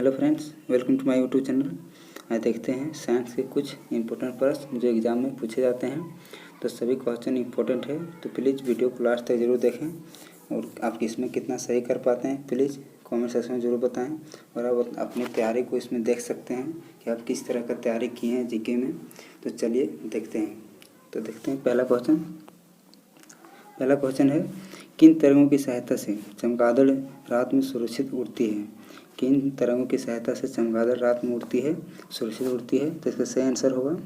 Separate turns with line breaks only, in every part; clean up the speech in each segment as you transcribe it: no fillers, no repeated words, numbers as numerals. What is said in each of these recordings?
Hello friends, welcome to my YouTube channel. आज देखते हैं साइंस के कुछ इंपॉर्टेंट प्रश्न जो एग्ज़ाम में पूछे जाते हैं। तो सभी क्वेश्चन इंपॉर्टेंट है, तो प्लीज़ वीडियो को लास्ट तक ज़रूर देखें। और आप इसमें कितना सही कर पाते हैं प्लीज़ कमेंट सेक्शन में ज़रूर बताएं। और आप अपनी तैयारी को इसमें देख सकते हैं कि आप किस तरह का तैयारी किए हैं जीके में। तो चलिए देखते हैं। तो देखते हैं पहला क्वेश्चन है, किन तरंगों की सहायता से चमगादड़ रात में सुरक्षित उड़ती है? किन तरंगों की सहायता से चमगादड़ रात में उड़ती है, सुरक्षित उड़ती है? तो इसका सही आंसर होगा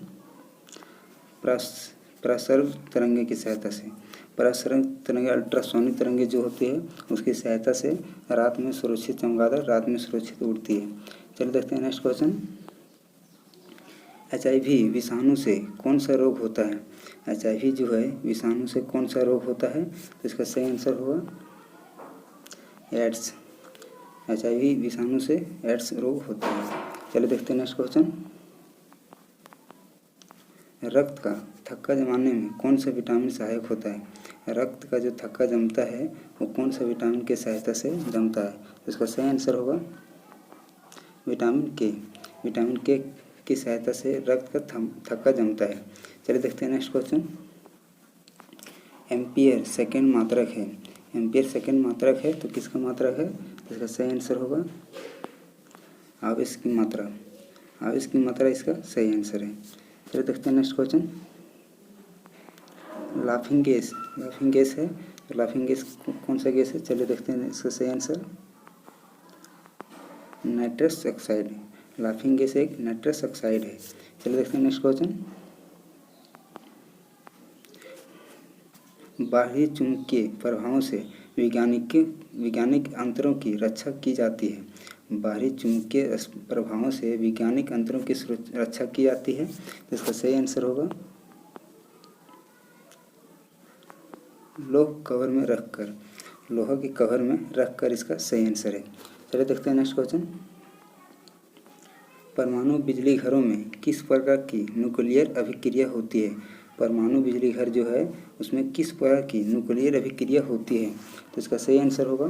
प्रसर्व तरंगे की सहायता से। प्रसर्व तरंगे अल्ट्रासोनिक तरंगे जो होती है उसकी सहायता से रात में सुरक्षित चमगादड़ रात में सुरक्षित उड़ती है। चलिए देखते हैं नेक्स्ट क्वेश्चन। HIV विषाणु से कौन सा रोग होता है? HIV जो है विषाणु से कौन सा रोग होता है? तो इसका सही आंसर होगा एड्स। HIV विषाणु से एड्स रोग होता है। चलिए देखते हैं नेक्स्ट क्वेश्चन। रक्त का थक्का जमाने में कौन सा विटामिन सहायक होता है? रक्त का जो थक्का जमता है वो कौन सा विटामिन की सहायता से जमता है? तो इसका सही आंसर होगा विटामिन के। विटामिन के की सहायता से रक्त का थक्का जमता है। चलिए देखते हैं नेक्स्ट क्वेश्चन। एम्पियर सेकेंड मात्रक है। एम्पियर सेकेंड मात्रक है तो किसका मात्रक है? तो इसका सही आंसर होगा आवेश की मात्रा। आवेश की मात्रा इसका सही आंसर है। चलिए देखते हैं नेक्स्ट क्वेश्चन। लाफिंग गैस है तो लाफिंग गैस कौन सा गैस है? चलिए देखते हैं इसका सही आंसर नाइट्रस ऑक्साइड है। लाफिंग गैस एक नाइट्रस ऑक्साइड है। चलिए देखते हैं नेक्स्ट क्वेश्चन। बाहरी चुंबकीय प्रभावों से वैज्ञानिक अंतरों की रक्षा की जाती है। बाहरी चुंबकीय प्रभावों से वैज्ञानिक अंतरों की रक्षा की जाती है। तो इसका सही आंसर होगा लोहा के कवर में रखकर इसका सही आंसर है। चलिए देखते हैं नेक्स्ट क्वेश्चन। परमाणु बिजली घरों में किस प्रकार की न्यूक्लियर अभिक्रिया होती है? परमाणु बिजली घर जो है उसमें किस प्रकार की न्यूक्लियर अभिक्रिया होती है? तो इसका सही आंसर होगा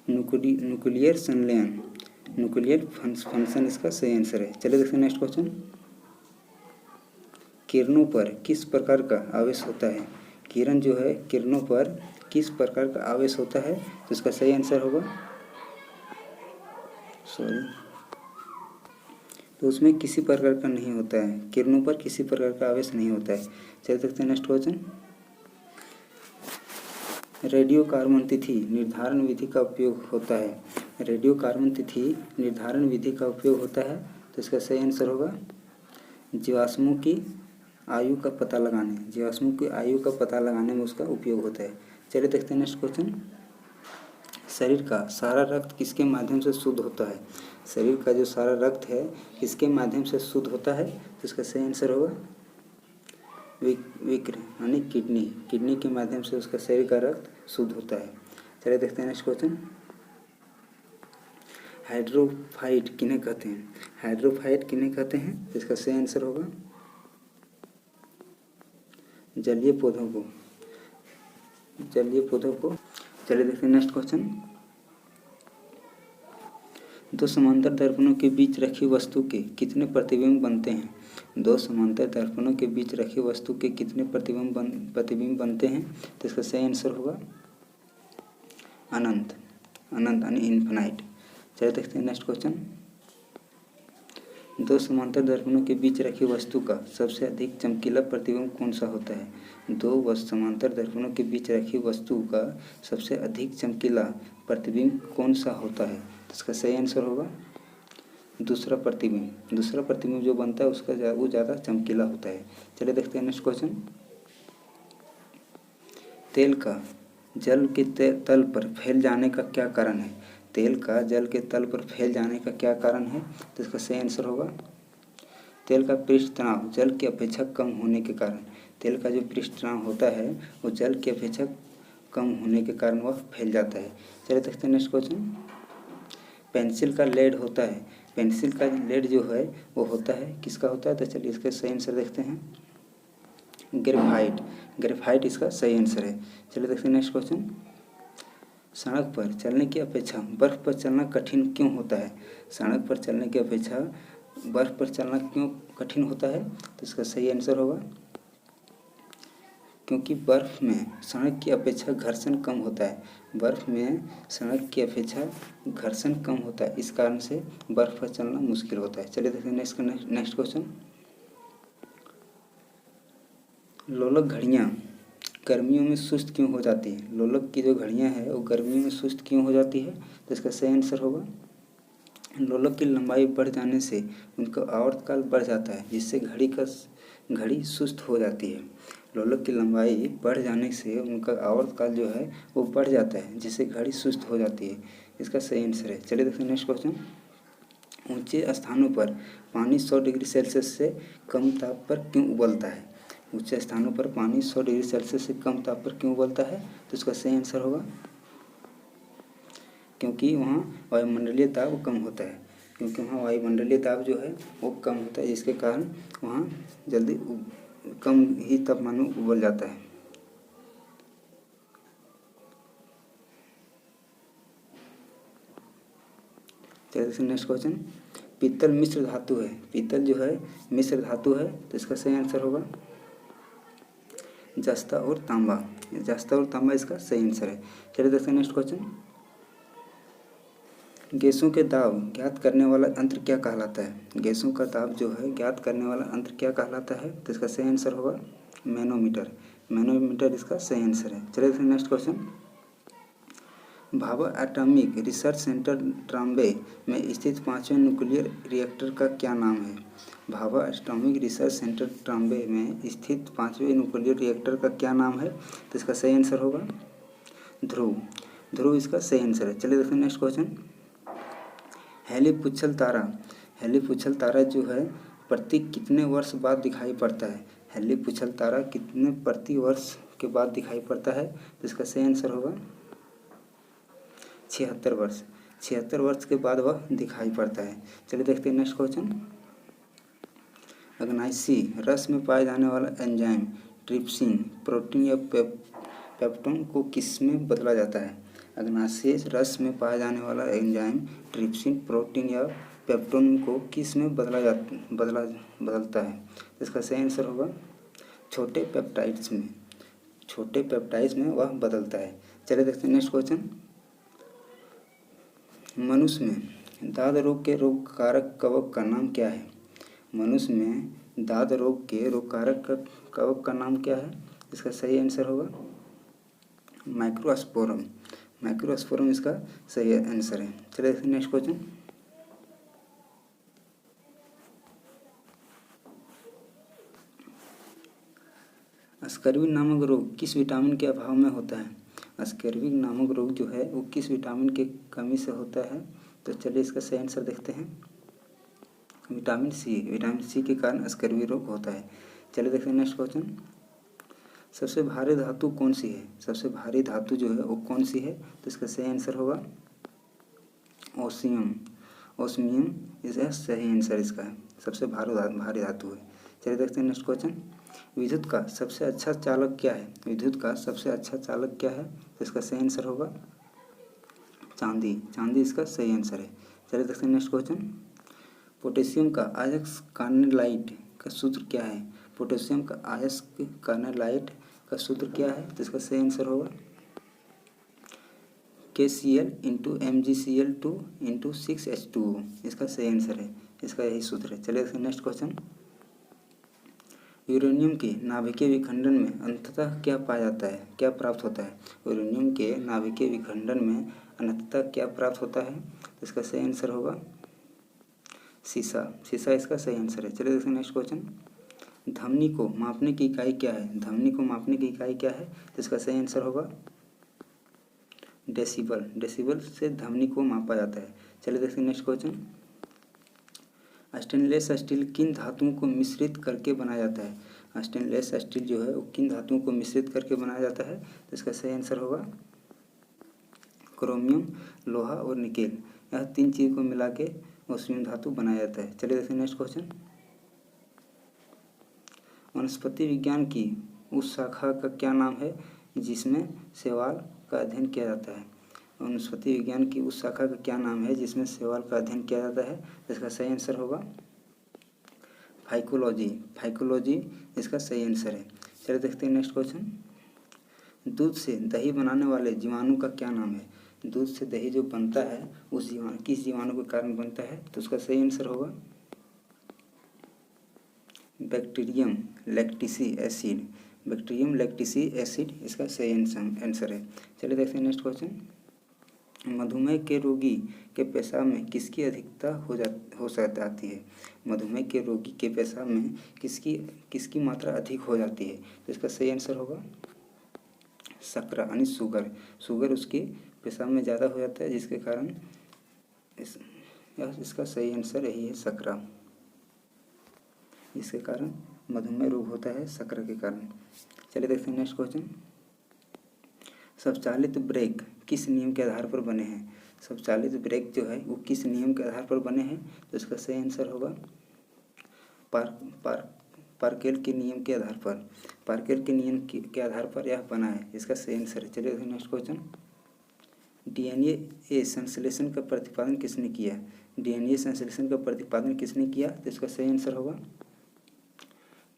न्यूक्लियर संलयन। न्यूक्लियर फंक्शन इसका सही आंसर है। चलिए देखते हैं नेक्स्ट क्वेश्चन। किरणों पर किस प्रकार का आवेश होता है? किरण जो है किरणों पर किस प्रकार का आवेश होता है? तो इसका सही आंसर होगा तो उसमें किसी प्रकार का नहीं होता है। किरणों पर किसी प्रकार का आवेश नहीं होता है। चलिए देखते हैं नेक्स्ट क्वेश्चन। रेडियो कार्बन तिथि निर्धारण विधि का उपयोग होता है। रेडियो कार्बन तिथि निर्धारण विधि का उपयोग होता है। तो इसका सही आंसर होगा जीवाश्मों की आयु का पता लगाने में उसका उपयोग होता है। चलिए देखते हैं नेक्स्ट क्वेश्चन। शरीर का सारा रक्त किसके माध्यम से शुद्ध होता है? शरीर का जो सारा रक्त है किसके माध्यम से शुद्ध होता है? तो इसका सही आंसर होगा विक्र यानी किडनी के माध्यम से उसका शरीर का रक्त शुद्ध होता है। चलिए देखते हैं नेक्स्ट क्वेश्चन। हाइड्रोफाइट किन्हें कहते हैं? हाइड्रोफाइट किन्हें कहते हैं? तो इसका सही आंसर होगा जलीय पौधों को। चलिए देखते हैं नेक्स्ट क्वेश्चन। दो समांतर दर्पणों के बीच रखी वस्तु के कितने प्रतिबिंब बनते हैं? दो समांतर दर्पणों के बीच रखी वस्तु के कितने प्रतिबिंब बनते हैं? तो इसका सही आंसर होगा अनंत यानी इन्फिनाइट। चलिए देखते हैं नेक्स्ट क्वेश्चन। दो समांतर दर्पणों के बीच रखी वस्तु का सबसे अधिक चमकीला प्रतिबिंब कौन सा होता है? दो समांतर दर्पणों के बीच रखी वस्तु का सबसे अधिक चमकीला प्रतिबिंब कौन सा होता है? तो इसका सही आंसर होगा दूसरा प्रतिबिंब जो बनता है उसका वो ज़्यादा चमकीला होता है। चलिए देखते हैं नेक्स्ट क्वेश्चन। तेल का जल के तल पर फैल जाने का क्या कारण है? तेल का जल के तल पर फैल जाने का क्या कारण है? तो इसका सही आंसर होगा तेल का पृष्ठ तनाव जल की अपेक्षा कम होने के कारण। तेल का जो पृष्ठ तनाव होता है वो जल की अपेक्षा कम होने के कारण वह फैल जाता है। चलिए देखते हैं नेक्स्ट क्वेश्चन। पेंसिल का लेड होता है। पेंसिल का लेड जो है वो होता है किसका होता है? तो चलिए इसका सही आंसर देखते हैं ग्रेफाइट इसका सही आंसर है। चलिए देखते हैं नेक्स्ट क्वेश्चन। सड़क पर चलने की अपेक्षा बर्फ़ पर चलना कठिन क्यों होता है? सड़क पर चलने की अपेक्षा बर्फ़ पर चलना क्यों कठिन होता है? तो इसका सही आंसर होगा क्योंकि बर्फ़ में सड़क की अपेक्षा घर्षण कम होता है। बर्फ़ में सड़क की अपेक्षा घर्षण कम होता है, इस कारण से बर्फ़ पर चलना मुश्किल होता है। चलिए देखते हैं नेक्स्ट क्वेश्चन। लोलक घड़ियाँ गर्मियों में सुस्त क्यों हो जाती है? लोलक की जो घड़ियाँ हैं वो गर्मियों में सुस्त क्यों हो जाती है? तो इसका सही आंसर होगा लोलक की लंबाई बढ़ जाने से उनका आवर्तकाल बढ़ जाता है, जिससे घड़ी सुस्त हो जाती है। लोलक की लंबाई बढ़ जाने से उनका आवर्तकाल जो है वो बढ़ जाता है, जिससे घड़ी सुस्त हो जाती है। इसका सही आंसर है। चलिए देखते हैं नेक्स्ट क्वेश्चन। ऊंचे स्थानों पर पानी 100 डिग्री सेल्सियस से कम ताप पर क्यों उबलता है? ऊंचे स्थानों पर पानी 100 डिग्री सेल्सियस से कम ताप पर क्यों उबलता है? तो इसका सही आंसर होगा क्योंकि वहाँ वायुमंडलीय दाब कम होता है। क्योंकि वहाँ वायुमंडलीय दाब जो है वो कम होता है, जिसके कारण वहाँ जल्दी कम ही तापमान में उबल जाता है। चलिए नेक्स्ट क्वेश्चन। पीतल मिश्र धातु है। पीतल जो है मिश्र धातु है, तो इसका सही आंसर होगा जस्ता और तांबा। जस्ता और तांबा इसका सही आंसर है। चलिए देखते हैं नेक्स्ट क्वेश्चन। गैसों के दाब ज्ञात करने वाला यंत्र क्या कहलाता है? गैसों का दाब जो है ज्ञात करने वाला यंत्र क्या कहलाता है? तो इसका सही आंसर होगा मैनोमीटर। मैनोमीटर इसका सही आंसर है। चलिए देखते हैं next question. Bhabha atomic research centre Trombay में स्थित 5वें न्यूक्लियर रिएक्टर का क्या नाम है? Bhabha atomic research centre Trombay में स्थित 5वें न्यूक्लियर रिएक्टर का क्या नाम है? तो इसका सही आंसर होगा ध्रुव। ध्रुव इसका सही आंसर है। चलिए देखते हैं नेक्स्ट क्वेश्चन। हेलीपुच्छल तारा जो है प्रति कितने वर्ष बाद दिखाई पड़ता है? हेलीपुच्छल तारा कितने प्रति वर्ष के बाद दिखाई पड़ता है? तो इसका सही आंसर होगा 76 वर्ष। 76 वर्ष के बाद वह दिखाई पड़ता है। चलिए देखते हैं नेक्स्ट क्वेश्चन। अग्नासी रस में पाए जाने वाला एंजाइम ट्रिप्सिन प्रोटीन या पेप्टोन को किस में बदला जाता है? अग्नासी रस में पाया जाने वाला एंजाइम ट्रिप्सिन प्रोटीन या पेप्टोन को किस में बदलता है? इसका सही आंसर होगा छोटे पेप्टाइड्स में। छोटे पेप्टाइड्स में वह बदलता है। चलिए देखते हैं नेक्स्ट क्वेश्चन। मनुष्य में दाद रोग के रोग कारक कवक का नाम क्या है? मनुष्य में दाद रोग के रोग कारक कवक का नाम क्या है? इसका सही आंसर होगा माइक्रोस्पोरम। माइक्रोस्पोरम इसका सही आंसर है। चलिए नेक्स्ट क्वेश्चन। स्कर्वी नामक रोग किस विटामिन के अभाव में होता है? स्कर्वी नामक रोग जो है वो किस विटामिन की कमी से होता है? तो चलिए इसका सही आंसर देखते हैं विटामिन सी। विटामिन सी के कारण स्कर्वी रोग होता है। चलिए देखते हैं नेक्स्ट क्वेश्चन। सबसे भारी धातु कौन सी है? सबसे भारी धातु जो है वो कौन सी है? तो इसका सही आंसर होगा ओसियम। ओस्मियम इसका सही आंसर इसका है। सबसे भारी धातु है। चलिए देखते हैं नेक्स्ट क्वेश्चन। विद्युत का सबसे अच्छा चालक क्या है? विद्युत का सबसे अच्छा चालक क्या है? तो इसका सही आंसर होगा चांदी। चांदी इसका सही आंसर है। चलिए देखते हैं नेक्स्ट क्वेश्चन। पोटेशियम का अयस्क कार्नेलाइट का सूत्र क्या है? पोटेशियम का अयस्क कार्नेलाइट का सूत्र क्या है? तो इसका सही आंसर होगा KCl into MgCl2 into 6H2O। इसका सही आंसर है। इसका यही सूत्र है। चलिए नेक्स्ट क्वेश्चन। यूरेनियम के नाभिकीय विखंडन में अंततः क्या पाया जाता है? क्या प्राप्त होता है? यूरेनियम के नाभिकीय विखंडन में अंततः क्या प्राप्त होता है? तो इसका सही आंसर होगा सीसा। सीसा इसका सही आंसर है। चलिए देखते हैं नेक्स्ट क्वेश्चन। धमनी को मापने की इकाई क्या है? धमनी को मापने की इकाई क्या है? तो इसका सही आंसर होगा डेसिबल। डेसिबल से धमनी को मापा जाता है। चलिए देखते हैं नेक्स्ट क्वेश्चन। स्टेनलेस स्टील किन धातुओं को मिश्रित करके बनाया जाता है? स्टेनलेस स्टील जो है वो किन धातुओं को मिश्रित करके बनाया जाता है? तो इसका सही आंसर होगा क्रोमियम, लोहा और निकेल। यह तीन चीज़ को मिला के ओस्मियम धातु बनाया जाता है। चलिए देखते हैं नेक्स्ट क्वेश्चन। वनस्पति विज्ञान की उस शाखा का क्या नाम है जिसमें शैवाल का अध्ययन किया जाता है? वनस्पति विज्ञान की उस शाखा का क्या नाम है जिसमें शैवाल का अध्ययन किया जाता है? इसका सही आंसर होगा फाइकोलॉजी। फाइकोलॉजी इसका सही आंसर है। चलिए देखते हैं नेक्स्ट क्वेश्चन। दूध से दही बनाने वाले जीवाणु का क्या नाम है? दूध से दही जो बनता है उस जीवाणु किस जीवाणु के कारण बनता है? तो उसका सही आंसर होगा बैक्टीरियम लैक्टिसी एसिड। बैक्टीरियम लैक्टिसी एसिड इसका सही आंसर है। चलिए देखते हैं नेक्स्ट क्वेश्चन। मधुमेह के रोगी के पेशाब में किसकी अधिकता हो जाती है? मधुमेह के रोगी के पेशाब में किसकी मात्रा अधिक हो जाती है? तो इसका सही आंसर होगा शर्करा यानी शुगर उसके पेशाब में ज़्यादा हो जाता है, जिसके कारण इसका सही आंसर यही है शर्करा। इसके कारण मधुमेह रोग होता है शर्करा के कारण। चलिए देखते हैं नेक्स्ट क्वेश्चन। स्वचालित ब्रेक किस नियम के आधार पर बने हैं? स्वचालित ब्रेक जो है वो किस नियम के आधार पर बने हैं? तो इसका सही आंसर होगा पार्केल के नियम के आधार पर। पार्केल के नियम के आधार पर यह बना है। इसका सही आंसर है। चलिए देखिए नेक्स्ट क्वेश्चन। डीएनए संश्लेषण का प्रतिपादन किसने किया? डीएनए संश्लेषण का प्रतिपादन किसने किया? तो इसका सही आंसर होगा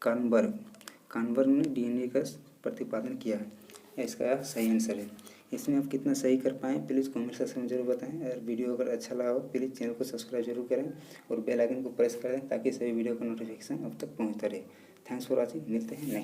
कार्नबर्ग ने डीएनए का प्रतिपादन किया है। इसका सही आंसर है। इसमें आप कितना सही कर पाएँ प्लीज़ कमेंट सेक्शन में जरूर बताएं। अगर वीडियो अगर अच्छा लगा हो प्लीज़ चैनल को सब्सक्राइब जरूर करें और बेल आइकन को प्रेस कर दें ताकि सभी वीडियो का नोटिफिकेशन अब तक पहुंचता रहे। Thanks for watching. मिलते हैं नेक्स्ट